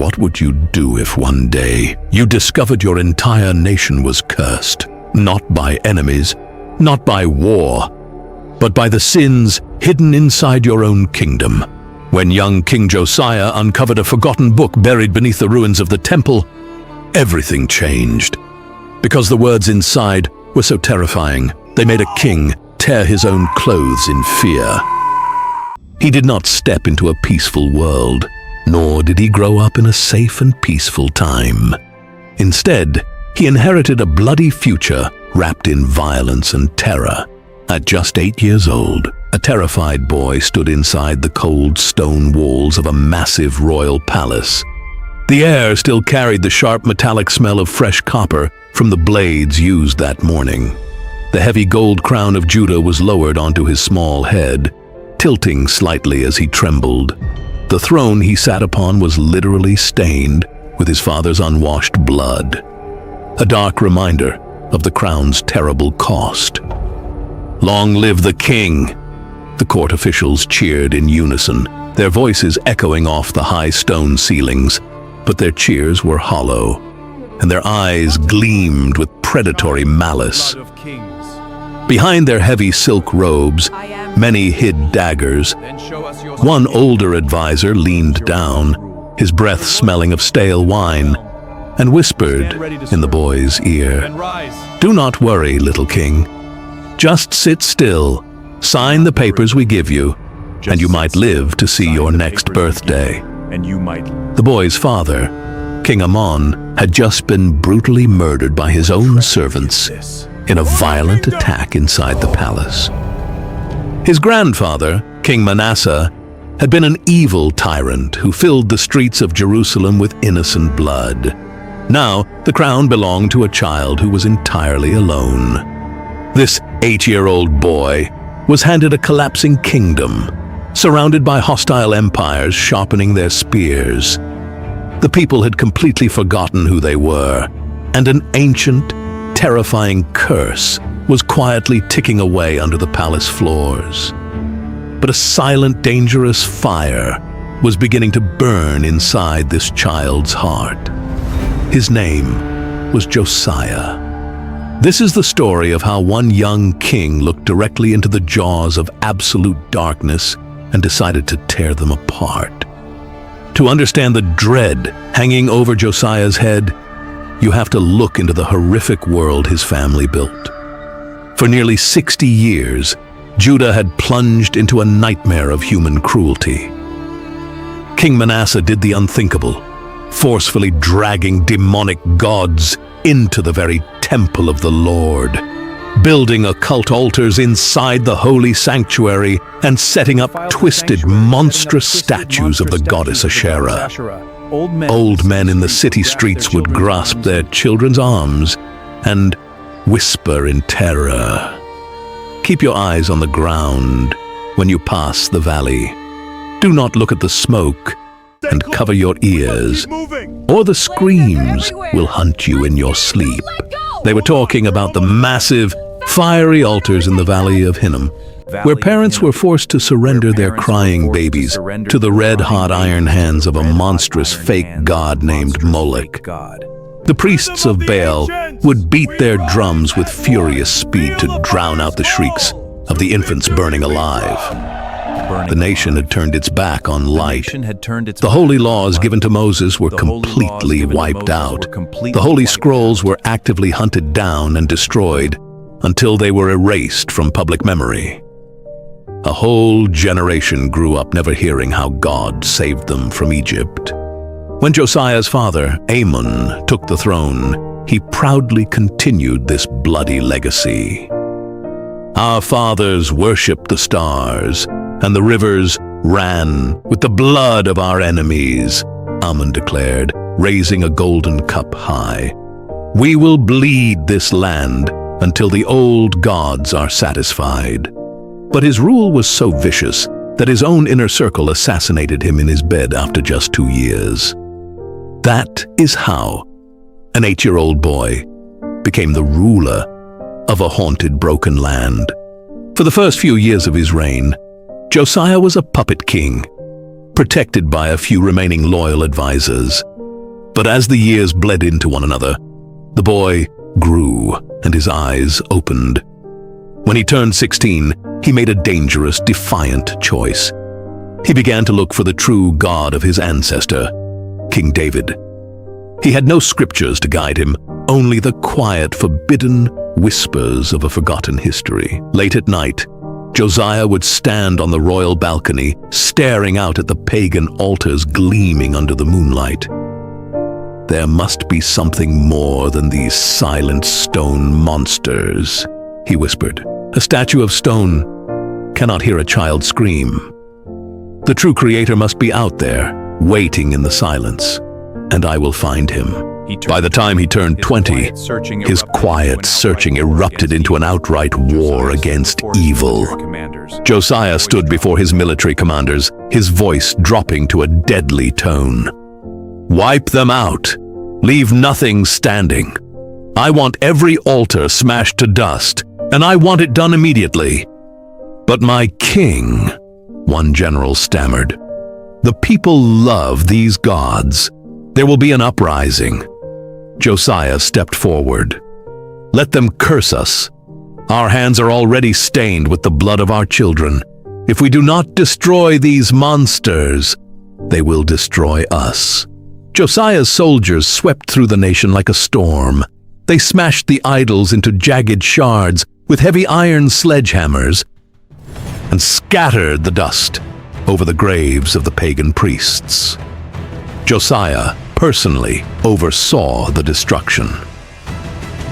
What would you do if one day you discovered your entire nation was cursed, not by enemies, not by war, but by the sins hidden inside your own kingdom? When young King Josiah uncovered a forgotten book buried beneath the ruins of the temple, everything changed. Because the words inside were so terrifying, they made a king tear his own clothes in fear. He did not step into a peaceful world, nor did he grow up in a safe and peaceful time. Instead, he inherited a bloody future wrapped in violence and terror. At just 8 years old, a terrified boy stood inside the cold stone walls of a massive royal palace. The air still carried the sharp metallic smell of fresh copper from the blades used that morning. The heavy gold crown of Judah was lowered onto his small head, tilting slightly as he trembled. The throne he sat upon was literally stained with his father's unwashed blood, a dark reminder of the crown's terrible cost. "Long live the king!" The court officials cheered in unison, their voices echoing off the high stone ceilings, but their cheers were hollow, and their eyes gleamed with predatory malice. Behind their heavy silk robes, many hid daggers. One older advisor leaned down, his breath smelling of stale wine, and whispered in the boy's ear, "Do not worry, little king. Just sit still, sign the papers we give you, and you might live to see your next birthday." The boy's father, King Ammon, had just been brutally murdered by his own servants in a violent attack inside the palace. His grandfather, King Manasseh, had been an evil tyrant who filled the streets of Jerusalem with innocent blood. Now, the crown belonged to a child who was entirely alone. This 8-year-old boy was handed a collapsing kingdom, surrounded by hostile empires sharpening their spears. The people had completely forgotten who they were, and an ancient, terrifying curse was quietly ticking away under the palace floors. But a silent, dangerous fire was beginning to burn inside this child's heart. His name was Josiah. This is the story of how one young king looked directly into the jaws of absolute darkness and decided to tear them apart. To understand the dread hanging over Josiah's head, you have to look into the horrific world his family built. For nearly 60 years, Judah had plunged into a nightmare of human cruelty. King Manasseh did the unthinkable, forcefully dragging demonic gods into the very temple of the Lord, building occult altars inside the holy sanctuary and setting up twisted, monstrous statues of the goddess Asherah. Old men in the city streets would grasp their children's arms and whisper in terror. Keep your eyes on the ground when you pass the valley. Do not look at the smoke and cover your ears, or the screams will hunt you in your sleep. They were talking about the massive, fiery altars in the Valley of Hinnom, where parents were forced to surrender their crying babies to the red-hot iron hands of a monstrous fake god named Molech. The priests of Baal would beat their drums with furious speed to drown out the shrieks of the infants burning alive. The nation had turned its back on light. The holy laws given to Moses were completely wiped out. The holy scrolls were actively hunted down and destroyed until they were erased from public memory. A whole generation grew up never hearing how God saved them from Egypt. When Josiah's father, Ammon, took the throne, he proudly continued this bloody legacy. "Our fathers worshipped the stars, and the rivers ran with the blood of our enemies," Ammon declared, raising a golden cup high. "We will bleed this land until the old gods are satisfied." But his rule was so vicious that his own inner circle assassinated him in his bed after just 2 years. That is how an 8-year-old boy became the ruler of a haunted, broken land. For the first few years of his reign, Josiah was a puppet king, protected by a few remaining loyal advisors. But as the years bled into one another, the boy grew and his eyes opened. When he turned 16, he made a dangerous, defiant choice. He began to look for the true God of his ancestor, King David. He had no scriptures to guide him, only the quiet, forbidden whispers of a forgotten history. Late at night, Josiah would stand on the royal balcony, staring out at the pagan altars gleaming under the moonlight. There must be something more than these silent stone monsters, he whispered. A statue of stone cannot hear a child scream. The true creator must be out there, waiting in the silence, and I will find him. By the time he turned 20, his quiet searching erupted into an outright war against evil. Josiah stood before his military commanders, his voice dropping to a deadly tone. Wipe them out. Leave nothing standing. I want every altar smashed to dust, and I want it done immediately. But my king, one general stammered, the people love these gods. There will be an uprising. Josiah stepped forward. Let them curse us. Our hands are already stained with the blood of our children. If we do not destroy these monsters, they will destroy us. Josiah's soldiers swept through the nation like a storm. They smashed the idols into jagged shards with heavy iron sledgehammers and scattered the dust over the graves of the pagan priests. Josiah personally oversaw the destruction.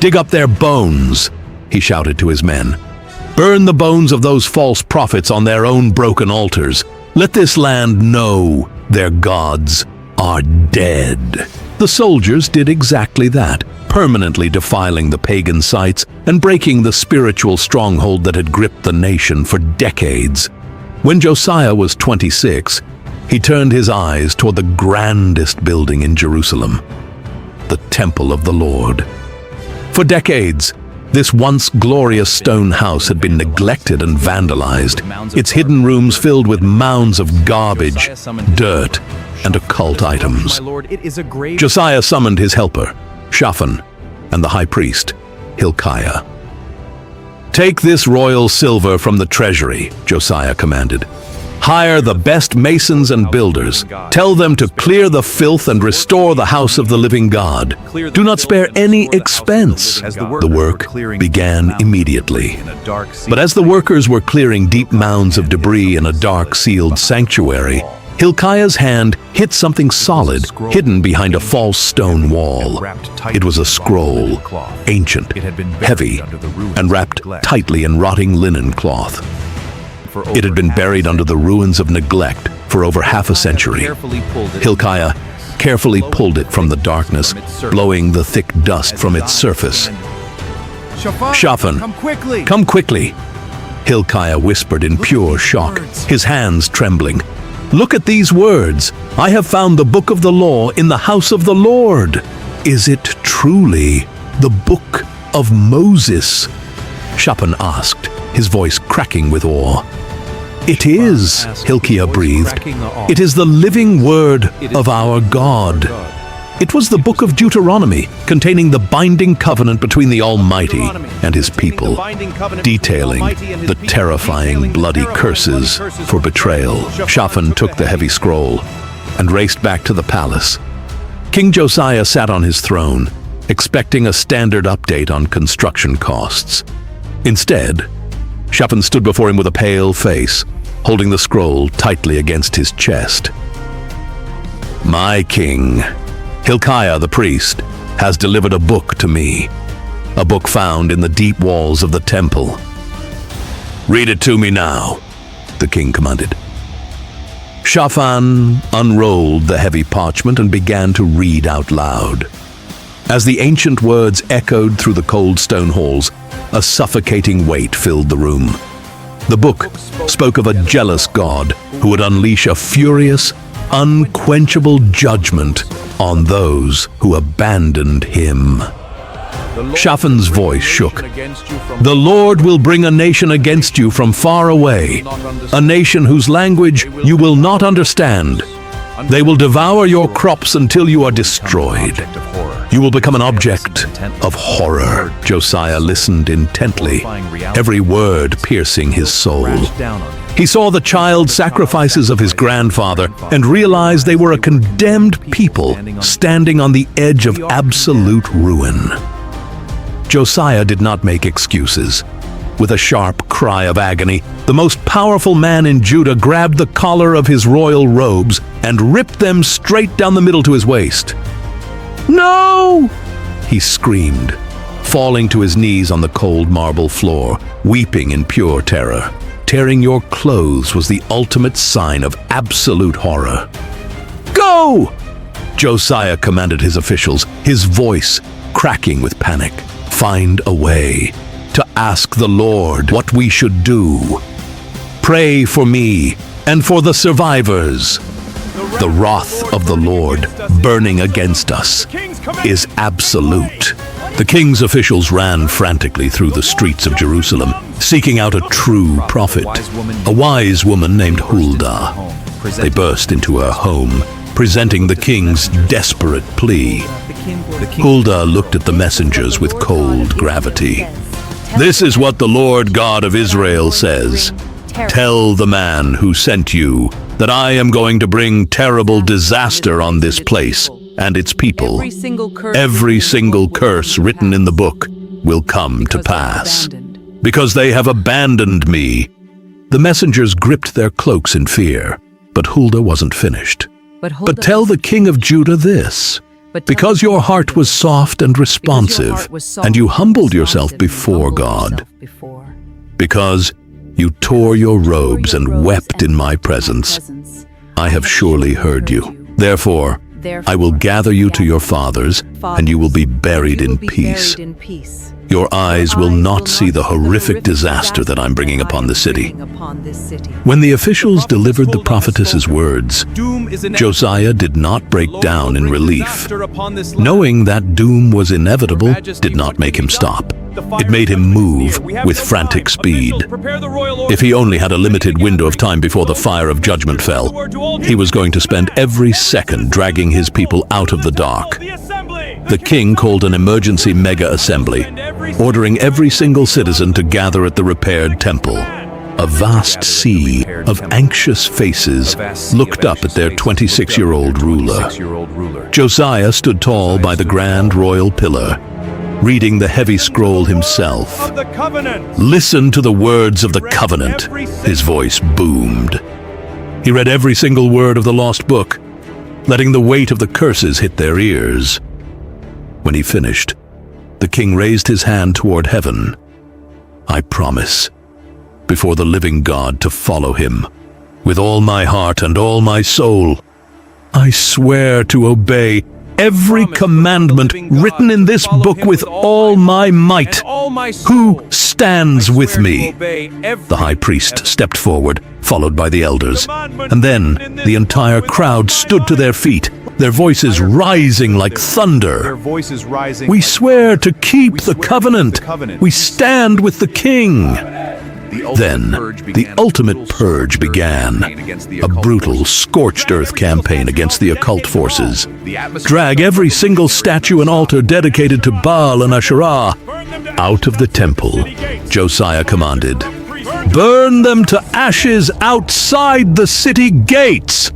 Dig up their bones, he shouted to his men. Burn the bones of those false prophets on their own broken altars. Let this land know their gods are dead. The soldiers did exactly that, permanently defiling the pagan sites and breaking the spiritual stronghold that had gripped the nation for decades. When Josiah was 26, he turned his eyes toward the grandest building in Jerusalem, the Temple of the Lord. For decades, this once glorious stone house had been neglected and vandalized, its hidden rooms filled with mounds of garbage, dirt, and occult items. Josiah summoned his helper, Shaphan, and the high priest, Hilkiah. Take this royal silver from the treasury, Josiah commanded. Hire the best masons and builders. Tell them to clear the filth and restore the house of the living God. Do not spare any expense. The work began immediately. But as the workers were clearing deep mounds of debris in a dark, sealed sanctuary, Hilkiah's hand hit something solid, hidden behind a false stone wall. It was a scroll, ancient, heavy, and wrapped tightly in rotting linen cloth. It had been buried under the ruins of neglect for over half a century. Hilkiah carefully pulled it from the darkness, blowing the thick dust from its surface. Shaphan, come quickly, Hilkiah whispered in pure shock, his hands trembling. Look at these words. I have found the book of the law in the house of the Lord. Is it truly the book of Moses? Shaphan asked, his voice cracking with awe. It is, Hilkiah breathed. It is the living word of our God. It was the book of Deuteronomy, containing the binding covenant between the Almighty and his people, detailing the terrifying bloody curses for betrayal. Shaphan took the heavy scroll and raced back to the palace. King Josiah sat on his throne, expecting a standard update on construction costs. Instead, Shaphan stood before him with a pale face, holding the scroll tightly against his chest. My king, Hilkiah the priest, has delivered a book to me, a book found in the deep walls of the temple. Read it to me now, the king commanded. Shaphan unrolled the heavy parchment and began to read out loud. As the ancient words echoed through the cold stone halls, a suffocating weight filled the room. The book spoke of a jealous God who would unleash a furious, unquenchable judgment on those who abandoned him. Shaphan's voice shook. The Lord will bring a nation against you from far away, a nation whose language you will not understand. They will devour your crops until you are destroyed. You will become an object of horror. Josiah listened intently, every word piercing his soul. He saw the child sacrifices of his grandfather and realized they were a condemned people standing on the edge of absolute ruin. Josiah did not make excuses. With a sharp cry of agony, the most powerful man in Judah grabbed the collar of his royal robes and ripped them straight down the middle to his waist. "No!" he screamed, falling to his knees on the cold marble floor, weeping in pure terror. Tearing your clothes was the ultimate sign of absolute horror. "Go!" Josiah commanded his officials, his voice cracking with panic. "Find a way to ask the Lord what we should do. Pray for me and for the survivors. The wrath of the Lord burning against us is absolute." The king's officials ran frantically through the streets of Jerusalem, seeking out a true prophet, a wise woman named Huldah. They burst into her home, presenting the king's desperate plea. Huldah looked at the messengers with cold gravity. "This is what the Lord God of Israel says. Tell the man who sent you that I am going to bring terrible disaster on this place and its people. Every single curse written in the book will come to pass, because they have abandoned me." The messengers gripped their cloaks in fear, but Huldah wasn't finished. "But tell the king of Judah this, because your heart was soft and responsive, and you humbled yourself before God, because you tore your robes and wept in my presence, I have surely heard you. Therefore, I will gather you to your fathers, and you will be buried in peace. Your eyes will not see the horrific disaster that I'm bringing upon the city." When the officials delivered the prophetess's words, Josiah did not break down in relief. Knowing that doom was inevitable did not make him stop. It made him move with frantic speed. If he only had a limited window of time before the fire of judgment fell, he was going to spend every second dragging his people out of the dark. The king called an emergency mega assembly, ordering every single citizen to gather at the repaired temple. A vast sea of anxious faces looked up at their 26-year-old ruler. Josiah stood tall by the grand royal pillar, reading the heavy scroll himself. "Listen to the words of the covenant," his voice boomed. He read every single word of the lost book, letting the weight of the curses hit their ears. When he finished, the king raised his hand toward heaven. "I promise, before the living God, to follow him with all my heart and all my soul. I swear to obey every commandment written in this book with all my might. Who stands with me?" The high priest stepped forward, followed by the elders, and then the entire crowd stood to their feet, their voices rising like thunder. "We swear to keep the covenant. We stand with the king." Then, the ultimate purge began, a brutal, scorched earth campaign against the occult forces. Drag every single statue and altar dedicated to Baal and Asherah out of the temple, Josiah commanded. "Burn them to ashes outside the city gates!"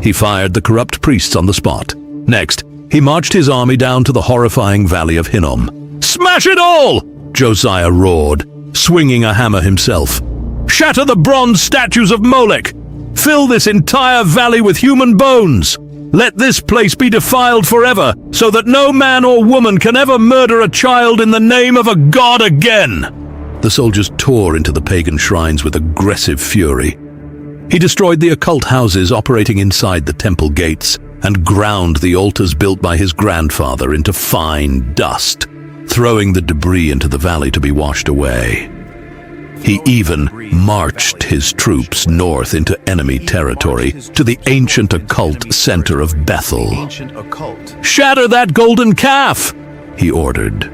He fired the corrupt priests on the spot. Next, he marched his army down to the horrifying valley of Hinnom. "Smash it all!" Josiah roared, swinging a hammer himself. "Shatter the bronze statues of Molech! Fill this entire valley with human bones! Let this place be defiled forever, so that no man or woman can ever murder a child in the name of a god again!" The soldiers tore into the pagan shrines with aggressive fury. He destroyed the occult houses operating inside the temple gates and ground the altars built by his grandfather into fine dust, throwing the debris into the valley to be washed away. He even marched his troops north into enemy territory to the ancient occult center of Bethel. "Shatter that golden calf!" he ordered.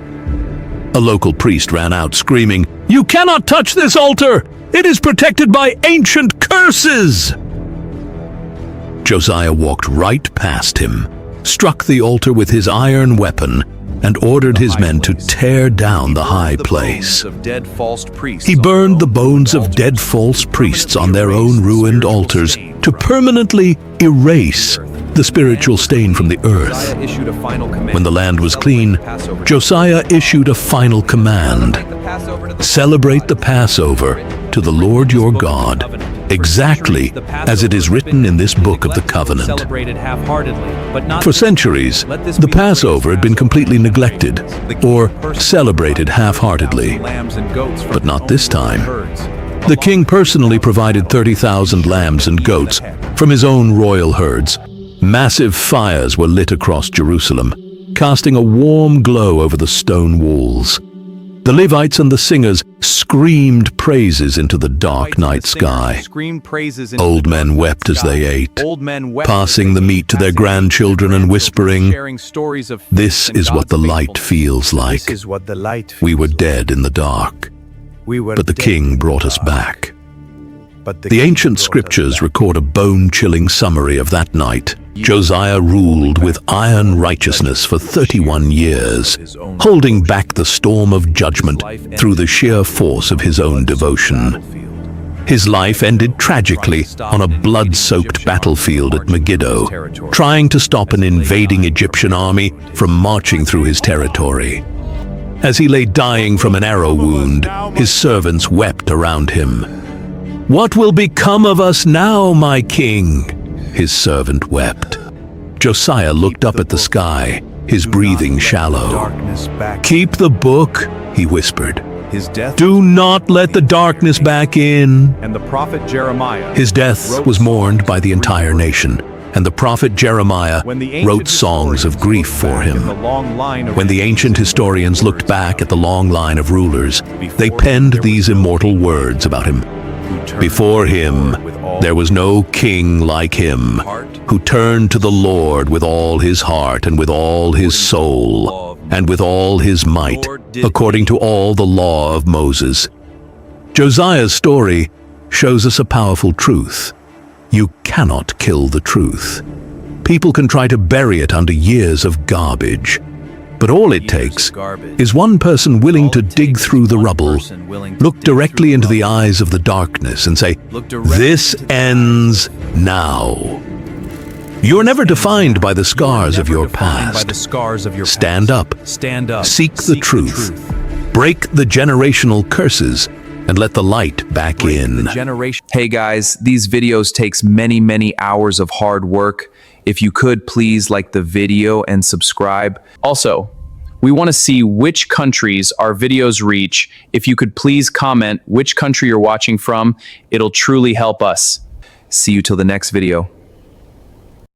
A local priest ran out screaming, "You cannot touch this altar! It is protected by ancient curses!" Josiah walked right past him, struck the altar with his iron weapon, and ordered his men to tear down the high place. He burned the bones of dead false priests on their own ruined altars to permanently erase the spiritual stain from the earth. When the land was clean, Josiah issued a final command: celebrate the Passover to the Lord your God, exactly as it is written in this book of the covenant. For centuries, the Passover had been completely neglected or celebrated half-heartedly, but not this time. The king personally provided 30,000 lambs and goats from his own royal herds. Massive fires were lit across Jerusalem, casting a warm glow over the stone walls. The Levites and the singers screamed praises into the dark night sky. Old men wept as they ate, passing the meat to their grandchildren and whispering, "This is what the light feels like. We were dead in the dark, but the king brought us back." The ancient scriptures record a bone-chilling summary of that night. Josiah ruled with iron righteousness for 31 years, holding back the storm of judgment through the sheer force of his own devotion. His life ended tragically on a blood-soaked battlefield at Megiddo, trying to stop an invading Egyptian army from marching through his territory. As he lay dying from an arrow wound, his servants wept around him. "What will become of us now, my king?" his servant wept. Josiah looked up at the sky, his breathing shallow. "Keep the book," he whispered. "Do not let the darkness back in." And the prophet Jeremiah. His death was mourned by the entire nation, and the prophet Jeremiah wrote songs of grief for him. When the ancient historians looked back at the long line of rulers, they penned these immortal words about him. Before him, there was no king like him, who turned to the Lord with all his heart and with all his soul and with all his might, according to all the law of Moses. Josiah's story shows us a powerful truth. You cannot kill the truth. People can try to bury it under years of garbage. But all it takes is one person willing to dig through the rubble, look directly into the eyes of the darkness and say, "This ends now." You're never defined by the scars of your past. Stand up, seek the truth, break the generational curses, and let the light back in. Hey guys, these videos takes many hours of hard work. If you could please like the video and subscribe. Also, we want to see which countries our videos reach. If you could please comment which country you're watching from, it'll truly help us. See you till the next video.